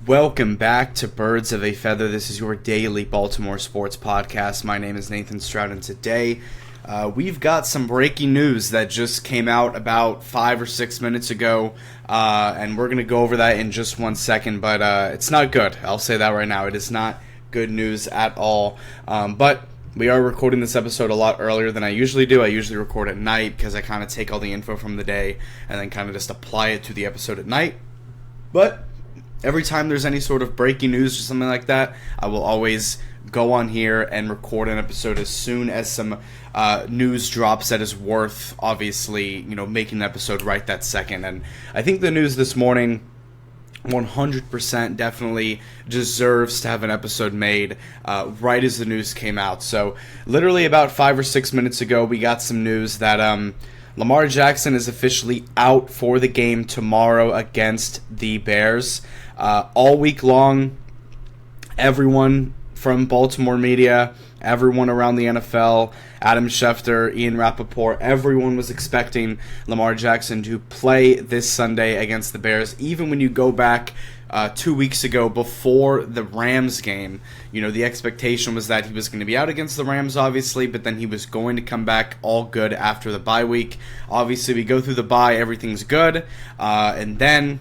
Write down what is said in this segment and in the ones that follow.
Welcome back to Birds of a Feather. This is your daily Baltimore sports podcast. My name is Nathan Stroud, and today we've got some breaking news that just came out about 5 or 6 minutes ago, and we're going to go over that in just 1 second, but it's not good. I'll say that right now. It is not good news at all, but we are recording this episode a lot earlier than I usually do. I usually record at night because I kind of take all the info from the day and then kind of just apply it to the episode at night, but every time there's any sort of breaking news or something like that, I will always go on here and record an episode as soon as some news drops that is worth, obviously, making an episode right that second. And I think the news this morning 100% definitely deserves to have an episode made right as the news came out. So literally about 5 or 6 minutes ago, we got some news that Lamar Jackson is officially out for the game tomorrow against the Bears. All week long, everyone from Baltimore media, everyone around the NFL, Adam Schefter, Ian Rappaport, everyone was expecting Lamar Jackson to play this Sunday against the Bears. Even when you go back 2 weeks ago before the Rams game, the expectation was that he was going to be out against the Rams, obviously, but then he was going to come back all good after the bye week. Obviously, we go through the bye, everything's good, and then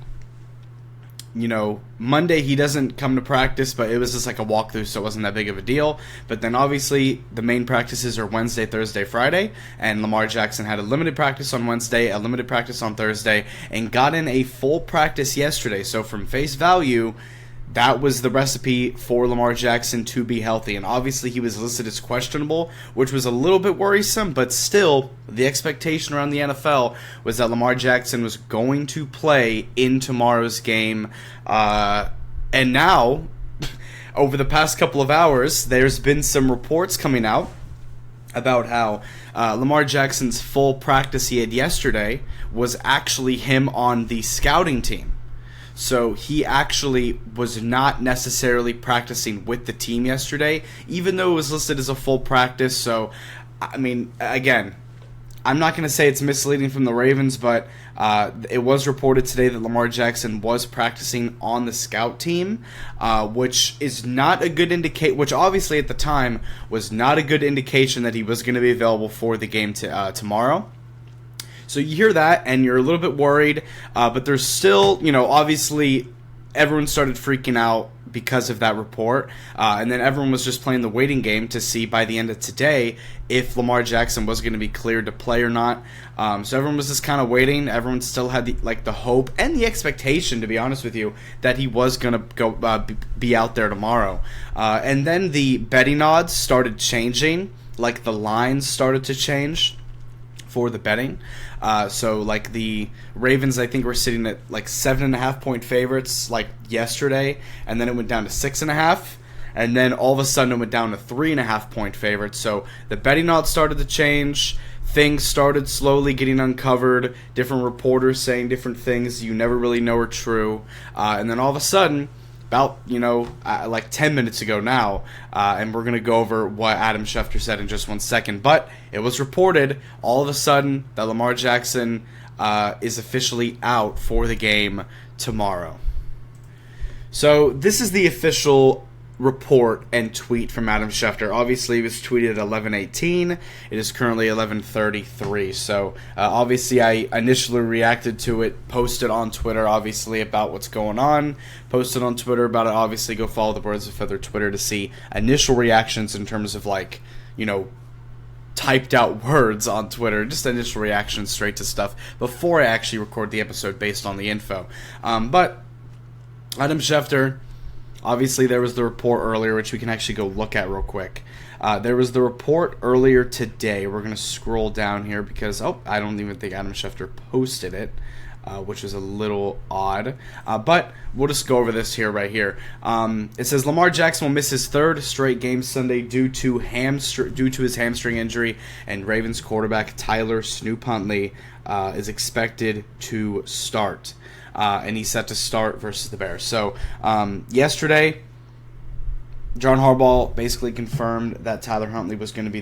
Monday he doesn't come to practice, but it was just like a walkthrough, so it wasn't that big of a deal. But then obviously the main practices are Wednesday, Thursday, Friday, and Lamar Jackson had a limited practice on Wednesday, a limited practice on Thursday, and got in a full practice yesterday. So from face value, that was the recipe for Lamar Jackson to be healthy. And obviously he was listed as questionable, which was a little bit worrisome, but still the expectation around the NFL was that Lamar Jackson was going to play in tomorrow's game. And now, over the past couple of hours, there's been some reports coming out about how Lamar Jackson's full practice he had yesterday was actually him on the scouting team. So he actually was not necessarily practicing with the team yesterday, even though it was listed as a full practice. So, I mean, again, I'm not going to say it's misleading from the Ravens, but it was reported today that Lamar Jackson was practicing on the scout team, which is not a good which obviously at the time was not a good indication that he was going to be available for the game tomorrow. So you hear that, and you're a little bit worried, but there's still, obviously everyone started freaking out because of that report, and then everyone was just playing the waiting game to see by the end of today if Lamar Jackson was going to be cleared to play or not. So everyone was just kind of waiting. Everyone still had the hope and the expectation, to be honest with you, that he was going to go be out there tomorrow. And then the betting odds started changing, the lines started to change for the betting. So the Ravens, I think, were sitting at 7.5 point favorites yesterday, and then it went down to 6.5, and then all of a sudden it went down to 3.5 point favorites. So the betting odds started to change. Things started slowly getting uncovered. Different reporters saying different things you never really know are true, and then all of a sudden, about 10 minutes ago now, and we're going to go over what Adam Schefter said in just 1 second, but it was reported all of a sudden that Lamar Jackson is officially out for the game tomorrow. So this is the official report and tweet from Adam Schefter. Obviously, it was tweeted at 11:18. It is currently 11:33. So obviously, I initially reacted to it, posted on Twitter, obviously, about what's going on. Posted on Twitter about it. Obviously, go follow the Birds of Feather Twitter to see initial reactions in terms of typed out words on Twitter, just initial reactions straight to stuff before I actually record the episode based on the info. But Adam Schefter, obviously there was the report earlier, which we can actually go look at real quick. There was the report earlier today. We're going to scroll down here because, I don't even think Adam Schefter posted it, which is a little odd. But we'll just go over this here, right here. It says Lamar Jackson will miss his third straight game Sunday due to his hamstring injury, and Ravens quarterback Tyler Snoop Huntley is expected to start. And he's set to start versus the Bears. So yesterday, John Harbaugh basically confirmed that Tyler Huntley was going to be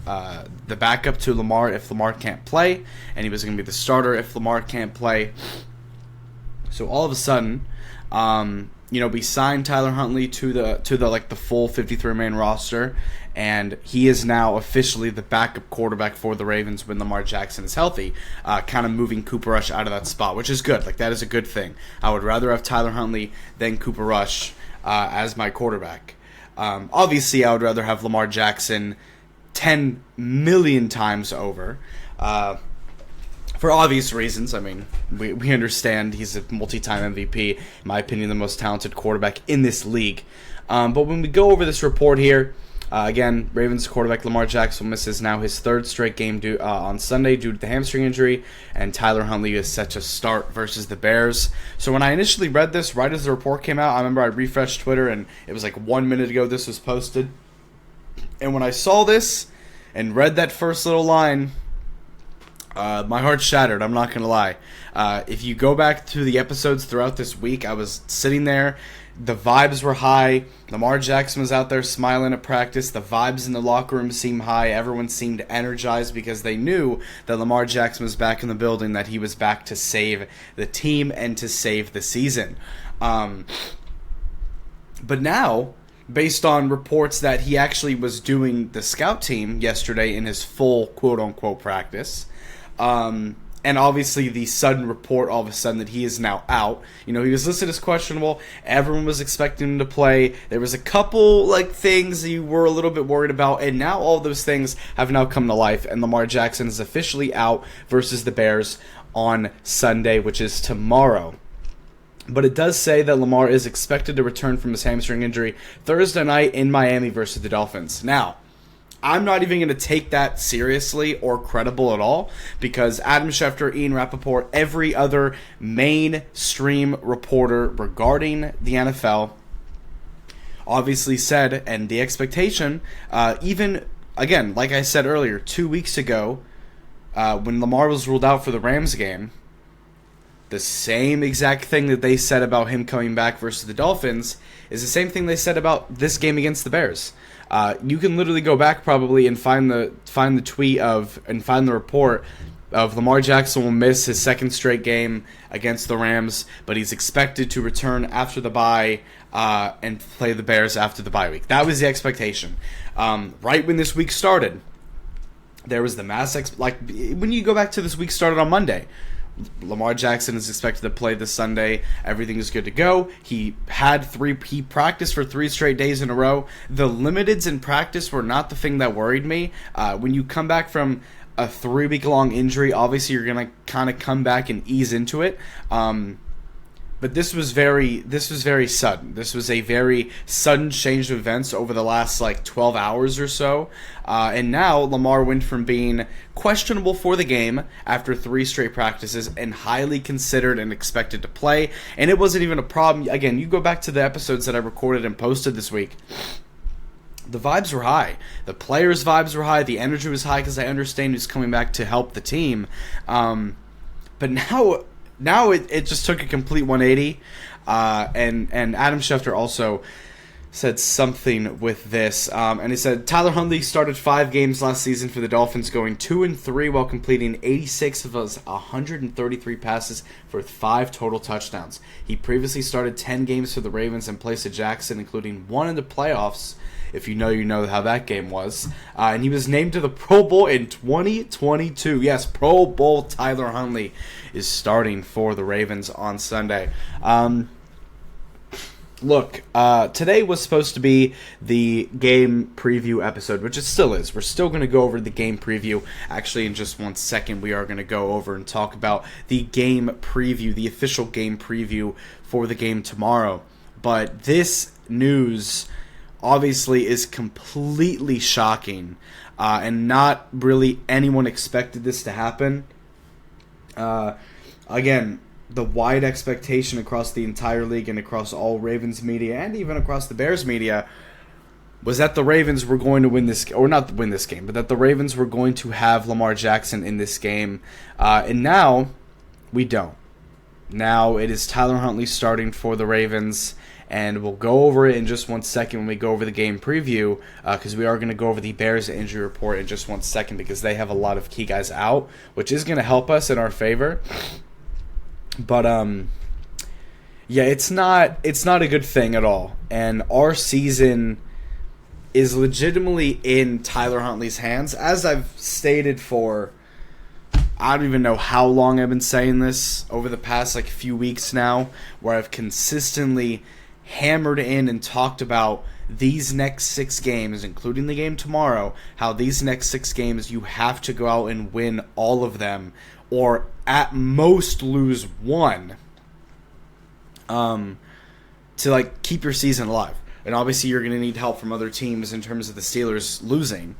the backup to Lamar if Lamar can't play, and he was going to be the starter if Lamar can't play. So all of a sudden, We signed Tyler Huntley to the full 53-man roster, and he is now officially the backup quarterback for the Ravens when Lamar Jackson is healthy, kind of moving Cooper Rush out of that spot, which is good. Like, that is a good thing. I would rather have Tyler Huntley than Cooper Rush as my quarterback. Obviously, I would rather have Lamar Jackson 10 million times over. For obvious reasons. I mean, we understand he's a multi-time MVP, in my opinion, the most talented quarterback in this league. But when we go over this report here, again, Ravens quarterback Lamar Jackson misses now his third straight game on Sunday due to the hamstring injury, and Tyler Huntley is set to start versus the Bears. So when I initially read this, right as the report came out, I remember I refreshed Twitter, and it was like 1 minute ago this was posted. And when I saw this and read that first little line, my heart shattered, I'm not going to lie. If you go back to the episodes throughout this week, I was sitting there, the vibes were high, Lamar Jackson was out there smiling at practice, the vibes in the locker room seemed high, everyone seemed energized because they knew that Lamar Jackson was back in the building, that he was back to save the team and to save the season. But now, based on reports that he actually was doing the scout team yesterday in his full quote-unquote practice, and obviously the sudden report all of a sudden that he is now out. He was listed as questionable. Everyone was expecting him to play. There was a couple things you were a little bit worried about, and now all those things have now come to life, and Lamar Jackson is officially out versus the Bears on Sunday, which is tomorrow. But it does say that Lamar is expected to return from his hamstring injury Thursday night in Miami versus the Dolphins. Now, I'm not even going to take that seriously or credible at all, because Adam Schefter, Ian Rappaport, every other mainstream reporter regarding the NFL obviously said, and the expectation, even, again, like I said earlier, 2 weeks ago, when Lamar was ruled out for the Rams game, the same exact thing that they said about him coming back versus the Dolphins is the same thing they said about this game against the Bears. You can literally go back probably and find the tweet and find the report of Lamar Jackson will miss his second straight game against the Rams, but he's expected to return after the bye and play the Bears after the bye week. That was the expectation. Right when this week started, there was the when you go back to this week started on Monday, Lamar Jackson is expected to play this Sunday. Everything is good to go. He practiced for 3 straight days in a row. The limiteds in practice were not the thing that worried me. When you come back from a 3-week-long injury, obviously you're going to kind of come back and ease into it. But this was very sudden. This was a very sudden change of events over the last 12 hours or so. And now Lamar went from being questionable for the game after 3 straight practices and highly considered and expected to play. And it wasn't even a problem. Again, you go back to the episodes that I recorded and posted this week. The vibes were high. The players' vibes were high. The energy was high because I understand he's coming back to help the team. But now it just took a complete 180, and Adam Schefter also said something with this, and he said Tyler Huntley started 5 games last season for the Dolphins, going 2-3 while completing 86 of his 133 passes for 5 total touchdowns. He previously started 10 games for the Ravens in place of Jackson, including 1 in the playoffs. If you know how that game was. And he was named to the Pro Bowl in 2022. Yes, Pro Bowl Tyler Huntley is starting for the Ravens on Sunday. Look, today was supposed to be the game preview episode, which it still is. We're still going to go over the game preview. Actually, in just 1 second, we are going to go over and talk about the game preview, the official game preview for the game tomorrow. But this news obviously is completely shocking, and not really anyone expected this to happen. Again, the wide expectation across the entire league and across all Ravens media and even across the Bears media was that the Ravens were going to win this, or not win this game, but that the Ravens were going to have Lamar Jackson in this game, and now we don't. Now it is Tyler Huntley starting for the Ravens, and we'll go over it in just 1 second when we go over the game preview, because we are going to go over the Bears injury report in just 1 second, because they have a lot of key guys out, which is going to help us in our favor. But Yeah, it's not a good thing at all. And our season is legitimately in Tyler Huntley's hands. As I've stated for, I don't even know how long I've been saying this over the past like few weeks now, where I've consistently hammered in and talked about these next 6 games, including the game tomorrow, how these next 6 games you have to go out and win all of them, or at most lose one, to like keep your season alive. And obviously you're going to need help from other teams in terms of the Steelers losing.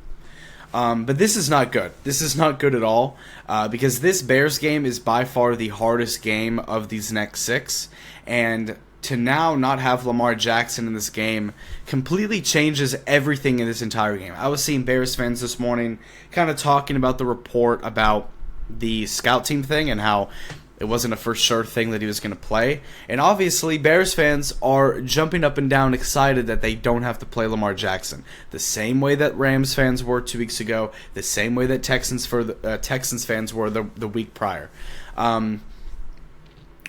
But this is not good. This is not good at all, because this Bears game is by far the hardest game of these next 6. And to now not have Lamar Jackson in this game completely changes everything in this entire game. I was seeing Bears fans this morning kind of talking about the report about the scout team thing and how it wasn't a for sure thing that he was going to play. And obviously, Bears fans are jumping up and down excited that they don't have to play Lamar Jackson. The same way that Rams fans were 2 weeks ago, the same way that Texans fans were the week prior.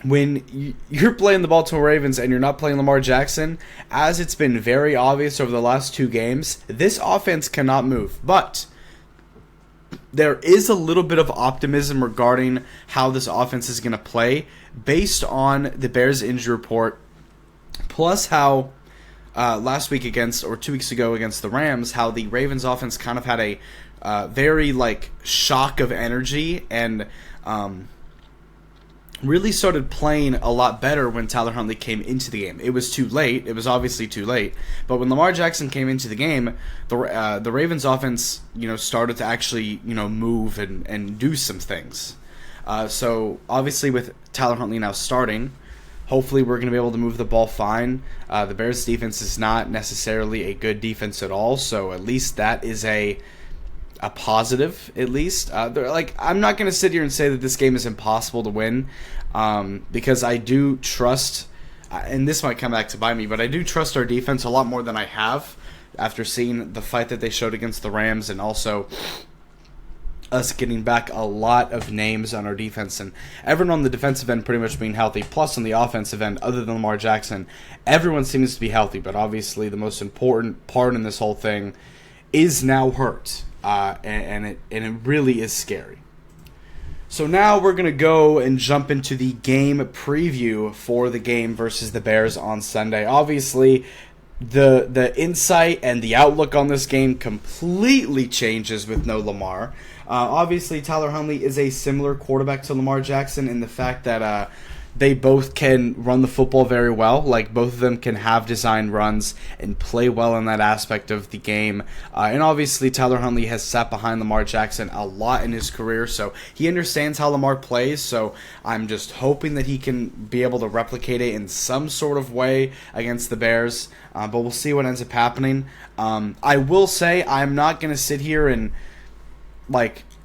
When you're playing the Baltimore Ravens and you're not playing Lamar Jackson, as it's been very obvious over the last 2 games, this offense cannot move. But there is a little bit of optimism regarding how this offense is going to play based on the Bears injury report, plus how last week against, or 2 weeks ago against the Rams, how the Ravens offense kind of had a very like shock of energy and really started playing a lot better when Tyler Huntley came into the game. It was too late. It was obviously too late. But when Lamar Jackson came into the game, the Ravens offense, started to actually, move and do some things. So obviously with Tyler Huntley now starting, hopefully we're going to be able to move the ball fine. The Bears defense is not necessarily a good defense at all, so at least that is a positive, at least. I'm not going to sit here and say that this game is impossible to win, because I do trust, and this might come back to bite me, but I do trust our defense a lot more than I have after seeing the fight that they showed against the Rams, and also us getting back a lot of names on our defense, and everyone on the defensive end pretty much being healthy, plus on the offensive end, other than Lamar Jackson, everyone seems to be healthy, but obviously the most important part in this whole thing is now hurt. And it really is scary. So now we're going to go and jump into the game preview for the game versus the Bears on Sunday. Obviously, the insight and the outlook on this game completely changes with no Lamar. Obviously, Tyler Huntley is a similar quarterback to Lamar Jackson in the fact that they both can run the football very well. Like, both of them can have design runs and play well in that aspect of the game. And obviously, Tyler Huntley has sat behind Lamar Jackson a lot in his career, so he understands how Lamar plays. So I'm just hoping that he can be able to replicate it in some sort of way against the Bears. But we'll see what ends up happening. I will say I'm not going to sit here and,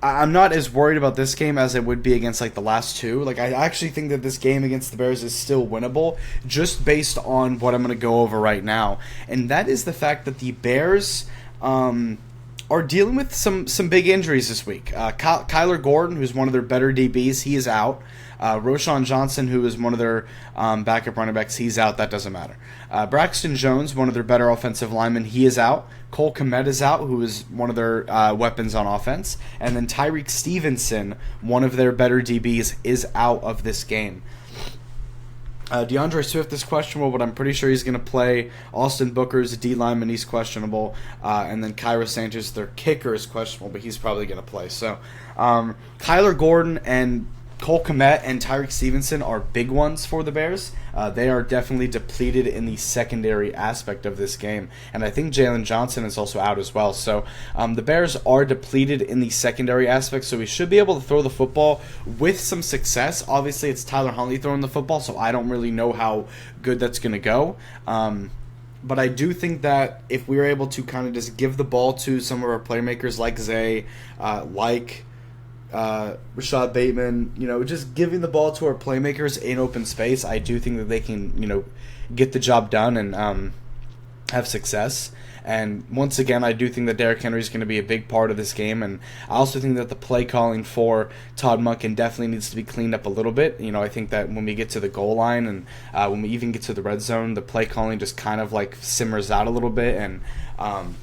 I'm not as worried about this game as I would be against the last 2. I actually think that this game against the Bears is still winnable, just based on what I'm going to go over right now, and that is the fact that the Bears are dealing with some big injuries this week. Kyler Gordon, who's one of their better DBs, he is out. Roschon Johnson, who is one of their backup running backs, he's out. That doesn't matter. Braxton Jones, one of their better offensive linemen, he is out. Cole Kmet is out, who is one of their weapons on offense. And then Tyreek Stevenson, one of their better DBs, is out of this game. DeAndre Swift is questionable, but I'm pretty sure he's going to play. Austin Booker's D lineman, he's questionable. And then Kyra Sanchez, their kicker, is questionable, but he's probably going to play. So Kyler Gordon and Cole Kmet and Tyreek Stevenson are big ones for the Bears. They are definitely depleted in the secondary aspect of this game. And I think Jalen Johnson is also out as well. So the Bears are depleted in the secondary aspect, so we should be able to throw the football with some success. Obviously, it's Tyler Huntley throwing the football, so I don't really know how good that's going to go. But I do think that if we were able to kind of just give the ball to some of our playmakers like Zay, Rashad Bateman, just giving the ball to our playmakers in open space, I do think that they can, get the job done. And have success. And once again, I do think that Derrick Henry is going to be a big part of this game, and I also think that the play calling for Todd Monken definitely needs to be cleaned up a little bit. I think that when we get to the goal line and when we even get to the red zone, the play calling just kind of like simmers out a little bit, and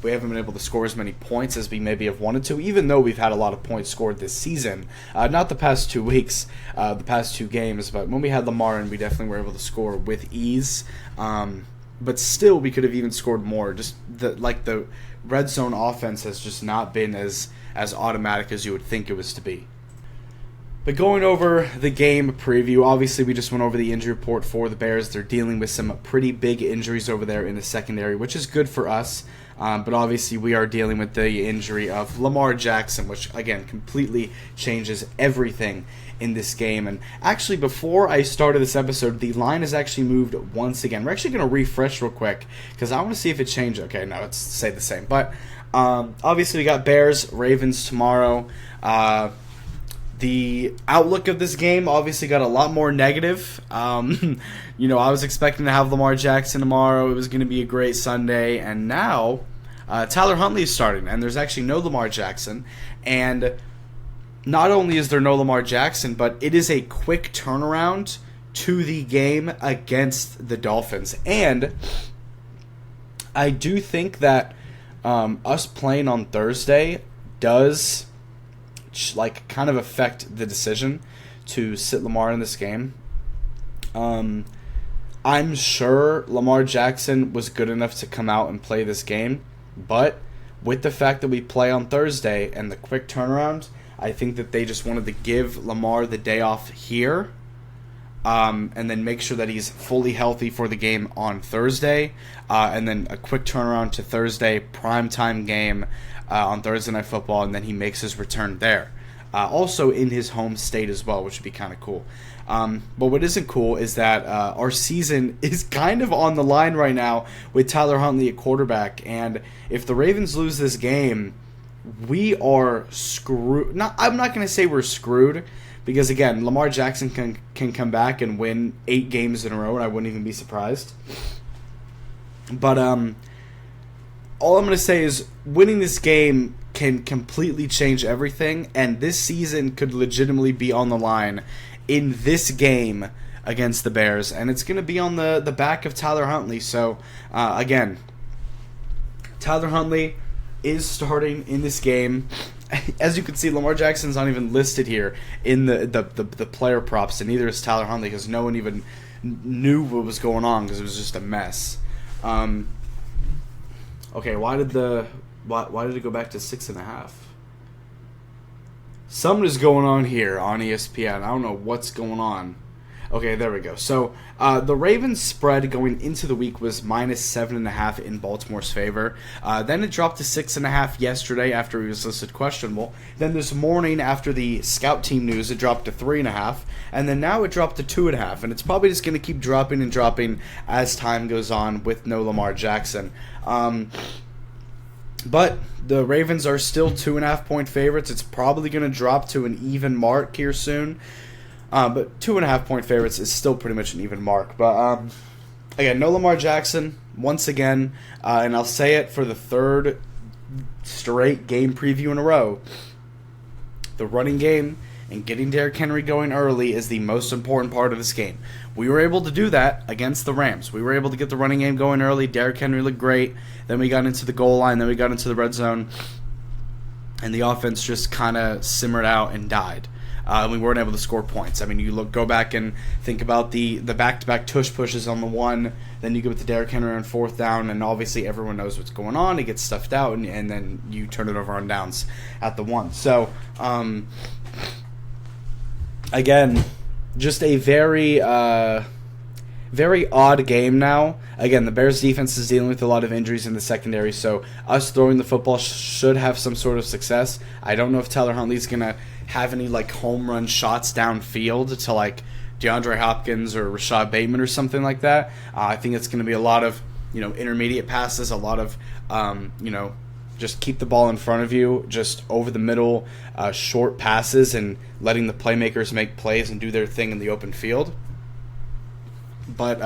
we haven't been able to score as many points as we maybe have wanted to, even though we've had a lot of points scored this season. Not the past 2 weeks, the past 2 games, but when we had Lamar in, we definitely were able to score with ease. But still, we could have even scored more. Just the red zone offense has just not been as automatic as you would think it was to be. But going over the game preview, obviously we just went over the injury report for the Bears. They're dealing with some pretty big injuries over there in the secondary, which is good for us. But obviously we are dealing with the injury of Lamar Jackson, which, again, completely changes everything in this game. And actually, before I started this episode, the line has actually moved once again. We're actually going to refresh real quick because I want to see if it changed. Okay, no, it's stayed the same. But obviously we got Bears, Ravens tomorrow. The outlook of this game obviously got a lot more negative. I was expecting to have Lamar Jackson tomorrow. It was going to be a great Sunday. And now Tyler Huntley is starting, and there's actually no Lamar Jackson. And not only is there no Lamar Jackson, but it is a quick turnaround to the game against the Dolphins. And I do think that us playing on Thursday does kind of affect the decision to sit Lamar in this game. I'm sure Lamar Jackson was good enough to come out and play this game, but with the fact that we play on Thursday and the quick turnaround, I think that they just wanted to give Lamar the day off here, and then make sure that he's fully healthy for the game on Thursday, and then a quick turnaround to Thursday, primetime game on Thursday Night Football, and then he makes his return there. Also in his home state as well, which would be kind of cool. But what isn't cool is that our season is kind of on the line right now with Tyler Huntley at quarterback, and if the Ravens lose this game, we are screwed. I'm not going to say we're screwed, because again, Lamar Jackson can come back and win 8 games in a row, and I wouldn't even be surprised. But all I'm going to say is winning this game can completely change everything, and this season could legitimately be on the line in this game against the Bears, and it's going to be on the back of Tyler Huntley. So, again, Tyler Huntley is starting in this game. As you can see, Lamar Jackson's not even listed here in the player props, and neither is Tyler Huntley, because no one even knew what was going on, because it was just a mess. Okay, why did it go back to 6.5? Something is going on here on ESPN. I don't know what's going on. Okay, there we go. So the Ravens spread going into the week was -7.5 in Baltimore's favor. Then it dropped to 6.5 yesterday after he was listed questionable. Then this morning after the scout team news, it dropped to 3.5, and then now it dropped to 2.5. And it's probably just going to keep dropping and dropping as time goes on with no Lamar Jackson. But the Ravens are still 2.5-point favorites. It's probably going to drop to an even mark here soon. But 2.5-point favorites is still pretty much an even mark. But again, no Lamar Jackson once again, and I'll say it for the third straight game preview in a row. The running game and getting Derrick Henry going early is the most important part of this game. We were able to do that against the Rams. We were able to get the running game going early. Derrick Henry looked great. Then we got into the goal line. Then we got into the red zone. And the offense just kind of simmered out and died. We weren't able to score points. I mean, go back and think about the back-to-back tush pushes on the one. Then you go with the Derrick Henry on 4th down, and obviously everyone knows what's going on. It gets stuffed out, and then you turn it over on downs at the 1. So, again, just a very odd game now. Again, the Bears defense is dealing with a lot of injuries in the secondary, so us throwing the football should have some sort of success. I don't know if Tyler Huntley's going to have any home run shots downfield to DeAndre Hopkins or Rashad Bateman or something like that. I think it's going to be a lot of intermediate passes, a lot of just keep the ball in front of you, just over the middle, short passes, and letting the playmakers make plays and do their thing in the open field. But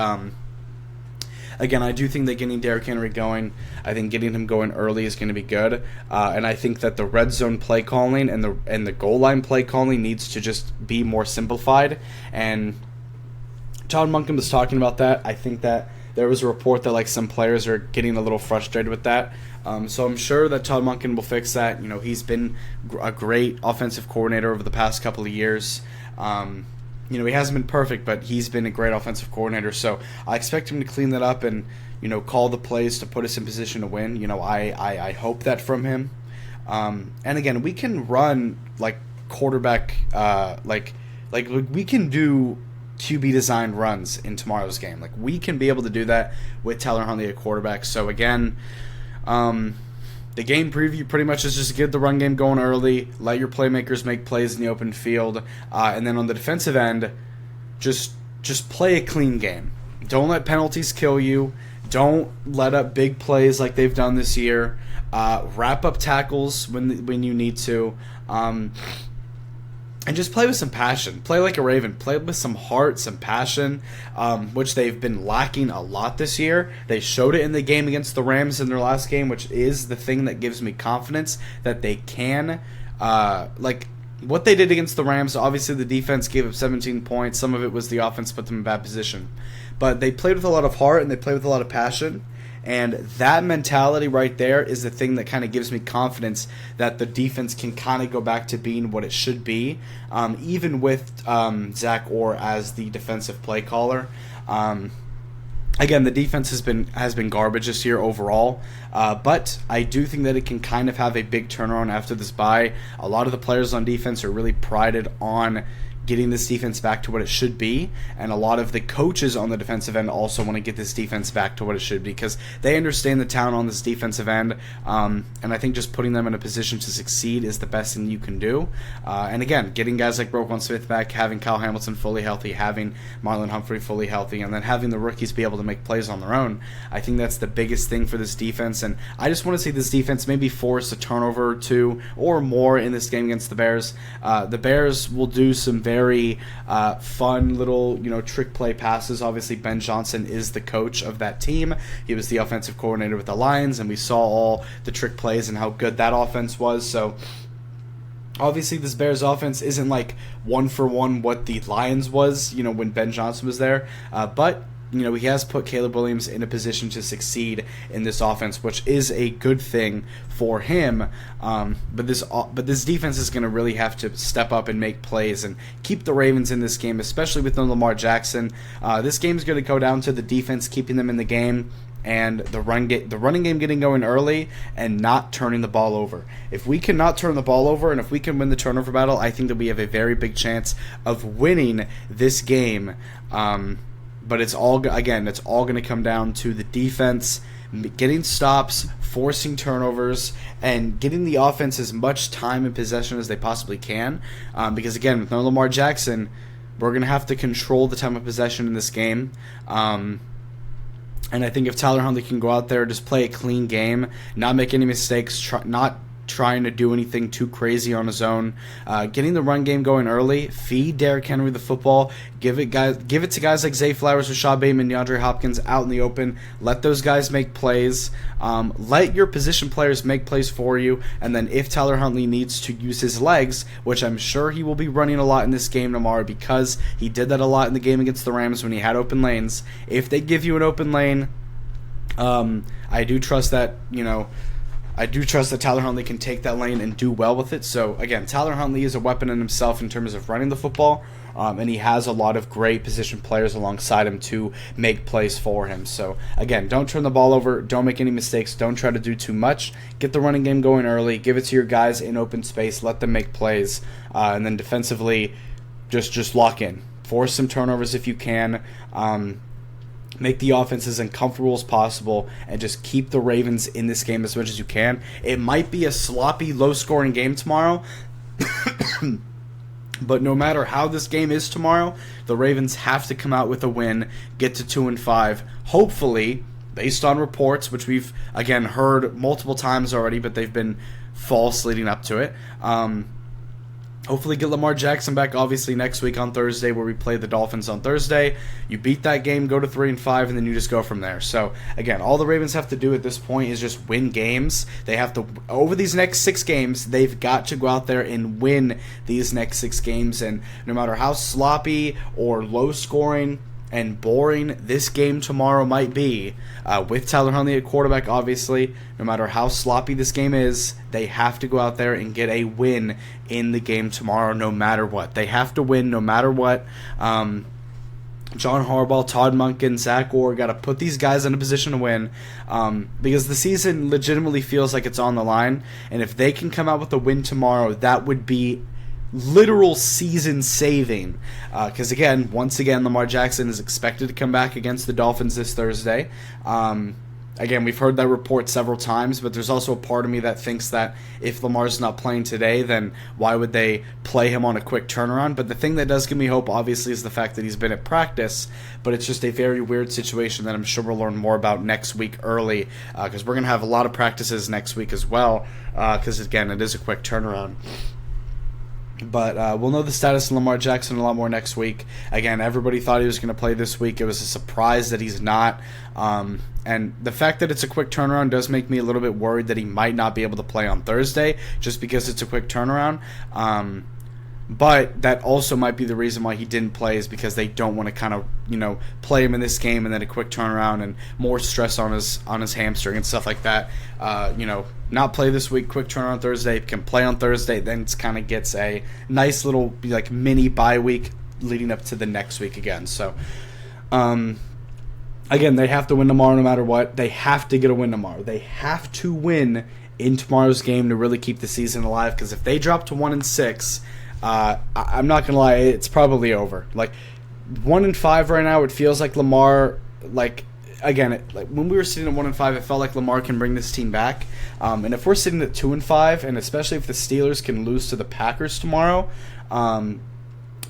again, I do think that getting Derrick Henry going, I think getting him going early is going to be good. And I think that the red zone play calling and the goal line play calling needs to just be more simplified. And Todd Monken was talking about that. I think that there was a report that like some players are getting a little frustrated with that. So I'm sure that Todd Monken will fix that. You know, he's been a great offensive coordinator over the past couple of years. You know, he hasn't been perfect, but he's been a great offensive coordinator. So I expect him to clean that up and, you know, call the plays to put us in position to win. You know, I hope that from him. And again, we can run like quarterback, like we can do QB designed runs in tomorrow's game. Like we can be able to do that with Tyler Huntley at quarterback. So again, the game preview pretty much is just get the run game going early, let your playmakers make plays in the open field, and then on the defensive end, just play a clean game. Don't let penalties kill you. Don't let up big plays like they've done this year. Wrap up tackles when you need to. And just play with some passion. Play like a Raven. Play with some heart, some passion, which they've been lacking a lot this year. They showed it in the game against the Rams in their last game, which is the thing that gives me confidence that they can. Like, what they did against the Rams, obviously the defense gave up 17 points. Some of it was the offense put them in bad position. But they played with a lot of heart and they played with a lot of passion. And that mentality right there is the thing that kind of gives me confidence that the defense can kind of go back to being what it should be, even with Zach Orr as the defensive play caller. Again, the defense has been garbage this year overall, but I do think that it can kind of have a big turnaround after this bye. A lot of the players on defense are really prided on getting this defense back to what it should be, and a lot of the coaches on the defensive end also want to get this defense back to what it should be because they understand the talent on this defensive end, and I think just putting them in a position to succeed is the best thing you can do. And again, getting guys like Roquan Smith back, having Kyle Hamilton fully healthy, having Marlon Humphrey fully healthy, and then having the rookies be able to make plays on their own, I think that's the biggest thing for this defense, and I just want to see this defense maybe force a turnover or two or more in this game against the Bears. The Bears will do some very fun little, trick play passes. Obviously, Ben Johnson is the coach of that team. He was the offensive coordinator with the Lions, and we saw all the trick plays and how good that offense was. So, obviously, this Bears offense isn't like one for one what the Lions was, when Ben Johnson was there. But he has put Caleb Williams in a position to succeed in this offense, which is a good thing for him. But this defense is going to really have to step up and make plays and keep the Ravens in this game, especially with no Lamar Jackson. This game is going to go down to the defense keeping them in the game and the running game getting going early and not turning the ball over. If we cannot turn the ball over and if we can win the turnover battle, I think that we have a very big chance of winning this game. But it's all going to come down to the defense getting stops, forcing turnovers, and getting the offense as much time and possession as they possibly can. Because, again, with no Lamar Jackson, we're going to have to control the time of possession in this game. And I think if Tyler Huntley can go out there, just play a clean game, not make any mistakes, not trying to do anything too crazy on his own, getting the run game going early, feed Derrick Henry the football, give it to guys like Zay Flowers, Rashad Bateman, DeAndre Hopkins out in the open. Let those guys make plays. Let your position players make plays for you, and then if Tyler Huntley needs to use his legs, which I'm sure he will be running a lot in this game tomorrow because he did that a lot in the game against the Rams when he had open lanes. If they give you an open lane, I do trust that, Tyler Huntley can take that lane and do well with it. So, again, Tyler Huntley is a weapon in himself in terms of running the football, and he has a lot of great position players alongside him to make plays for him. So, again, don't turn the ball over. Don't make any mistakes. Don't try to do too much. Get the running game going early. Give it to your guys in open space. Let them make plays. And then defensively, just lock in. Force some turnovers if you can. Make the offense as uncomfortable as possible and just keep the Ravens in this game as much as you can. It might be a sloppy, low-scoring game tomorrow, but no matter how this game is tomorrow, the Ravens have to come out with a win, get to 2-5. Hopefully, based on reports, which we've, again, heard multiple times already, but they've been false leading up to it, Hopefully get Lamar Jackson back, obviously, next week on Thursday, where we play the Dolphins on Thursday. You beat that game, go to 3-5, and then you just go from there. So, again, all the Ravens have to do at this point is just win games. They have to, over these next 6 games, they've got to go out there and win these next 6 games. And no matter how sloppy or low-scoring and boring this game tomorrow might be, with Tyler Huntley at quarterback, obviously, no matter how sloppy this game is, they have to go out there and get a win in the game tomorrow, no matter what. They have to win no matter what. John Harbaugh, Todd Monken, Zach Orr got to put these guys in a position to win, because the season legitimately feels like it's on the line, and if they can come out with a win tomorrow, that would be literal season saving, because once again, Lamar Jackson is expected to come back against the Dolphins this Thursday. Again, we've heard that report several times, but there's also a part of me that thinks that if Lamar's not playing today, then why would they play him on a quick turnaround? But the thing that does give me hope, obviously, is the fact that he's been at practice, but it's just a very weird situation that I'm sure we'll learn more about next week early, because we're going to have a lot of practices next week as well, because, again, it is a quick turnaround. But we'll know the status of Lamar Jackson a lot more next week. Again, everybody thought he was going to play this week. It was a surprise that he's not. And the fact that it's a quick turnaround does make me a little bit worried that he might not be able to play on Thursday just because it's a quick turnaround. But that also might be the reason why he didn't play, is because they don't want to kind of, play him in this game and then a quick turnaround and more stress on his hamstring and stuff like that. Not play this week, quick turnaround Thursday, can play on Thursday, then it kind of gets a nice little mini bye week leading up to the next week again. So, again, they have to win tomorrow no matter what. They have to get a win tomorrow. They have to win in tomorrow's game to really keep the season alive, because if they drop to 1-6, I'm not gonna lie, it's probably over. 1-5 right now, it feels like Lamar. When we were sitting at 1-5, it felt like Lamar can bring this team back. And if we're sitting at 2-5, and especially if the Steelers can lose to the Packers tomorrow,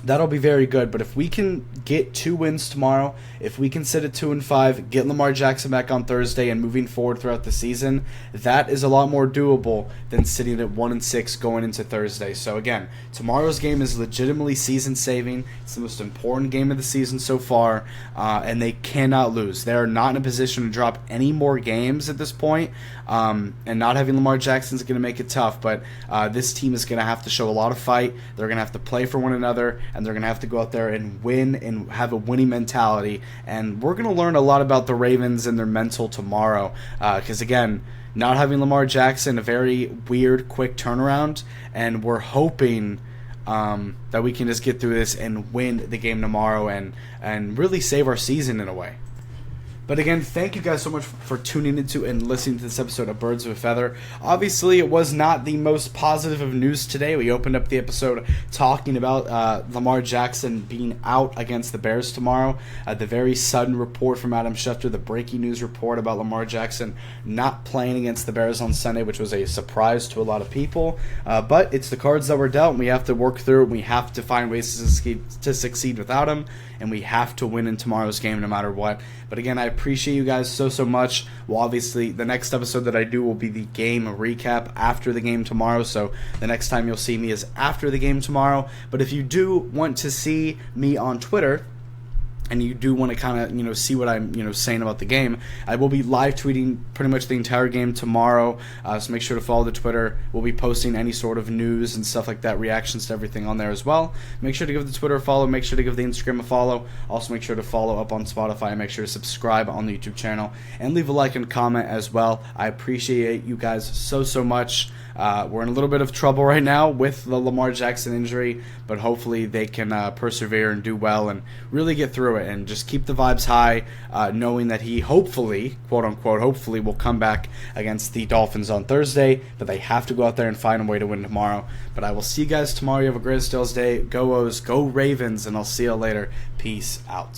that'll be very good. But if we can get 2 wins tomorrow, if we can sit at 2-5, get Lamar Jackson back on Thursday and moving forward throughout the season, that is a lot more doable than sitting at 1-6 going into Thursday. So again, tomorrow's game is legitimately season saving. It's the most important game of the season so far, and they cannot lose. They are not in a position to drop any more games at this point, and not having Lamar Jackson is going to make it tough. But this team is going to have to show a lot of fight. They're going to have to play for one another, and they're going to have to go out there and win and have a winning mentality. And we're going to learn a lot about the Ravens and their mental tomorrow, because, again, not having Lamar Jackson, a very weird, quick turnaround, and we're hoping that we can just get through this and win the game tomorrow and really save our season in a way. But again, thank you guys so much for tuning into and listening to this episode of Birds of a Feather. Obviously, it was not the most positive of news today. We opened up the episode talking about Lamar Jackson being out against the Bears tomorrow. The very sudden report from Adam Schefter, the breaking news report about Lamar Jackson not playing against the Bears on Sunday, which was a surprise to a lot of people. But it's the cards that were dealt, and we have to work through it. We have to find ways to succeed without him, and we have to win in tomorrow's game no matter what. But again, I appreciate you guys so much. Well, obviously, the next episode that I do will be the game recap after the game tomorrow. So the next time you'll see me is after the game tomorrow. But if you do want to see me on Twitter, and you do want to kind of, see what I'm, saying about the game, I will be live tweeting pretty much the entire game tomorrow. So make sure to follow the Twitter. We'll be posting any sort of news and stuff like that, reactions to everything on there as well. Make sure to give the Twitter a follow. Make sure to give the Instagram a follow. Also, make sure to follow up on Spotify. And make sure to subscribe on the YouTube channel and leave a like and comment as well. I appreciate you guys so much. We're in a little bit of trouble right now with the Lamar Jackson injury, but hopefully they can persevere and do well and really get through it and just keep the vibes high, knowing that he hopefully, quote-unquote, hopefully will come back against the Dolphins on Thursday, but they have to go out there and find a way to win tomorrow. But I will see you guys tomorrow. You have a great Steelers day. Go O's, go Ravens, and I'll see you later. Peace out.